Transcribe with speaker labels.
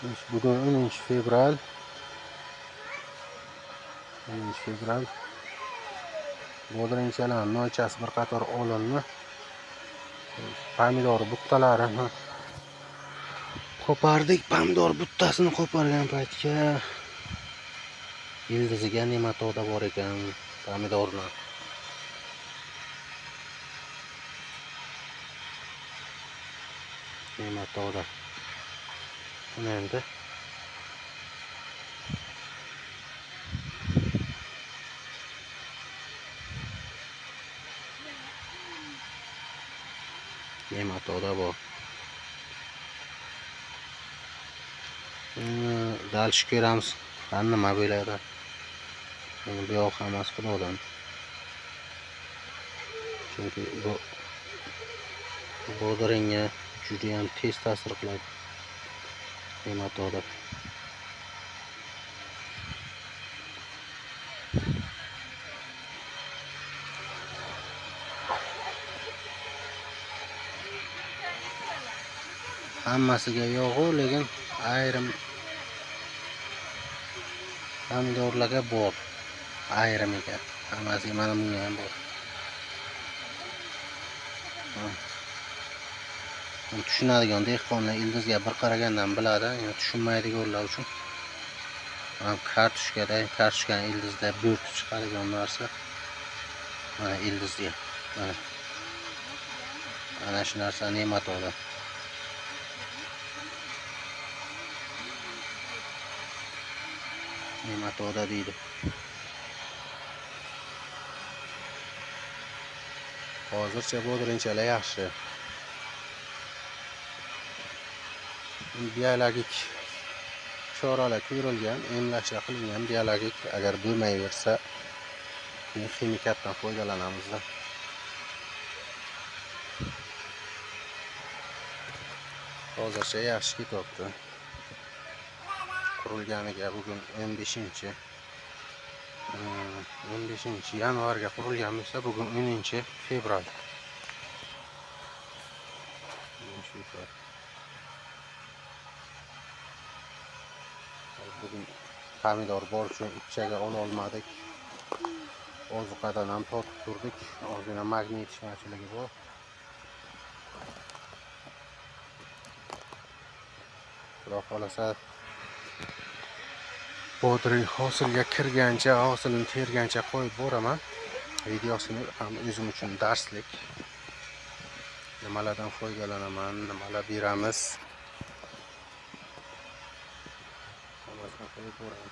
Speaker 1: Bugun 10 fevral. 10 fevral. Bodringchalar noichasi bir qator olindi. Pomidor buttalarini qo'pardik. Pomidor buttasini qo'pargan paytga ildiziga nematoda bor ekan pomidorni. Nematoda. Endi nematoda bor. Dalshi ko'ramiz. Nima bo'ladi? Bu yoq hammasi xudodan. Chunki bu bodringga juda ham tez ta'sir qiladi. Nematoda. Hammasiga yo'q, lekin ayrim pomidorlarga bor. Ayrimiga. Hammasiga mana bunga ham bor. Tushunadigan dehqonlar ildizga bir qaragandan biladi. Tushunmaydiganlar uchun kartoshkani ildizda bo'rtib chiqadigan narsa. Mana ildizga. Mana shu narsa nematoda. Nematoda deydi. Hozircha bodringchalar yaxshi. Biologik choralar ko'rilgan, emlashlar qilingan. Biologik agar bo'lmayversa, ximikatdan foydalanamiz. Hozircha yaxshi ketyapti. Qurilganiga bugun 15 yanvarga qurilgan bo'lsa, bugun 10 fevral. Bugun pomidor bor uchun ichaga ola olmadik. Ozuqadan ham tortib turdik. Ozgina magniy yetishmovchiligi bor. Xudo xolasa bodring hosilga kirgancha, hosilni tergancha qo'yib boraman. Videosini ham o'zim uchun darslik. Nimalardan foydalanaman, nimalar beramiz. Hammasini qo'yib boraman.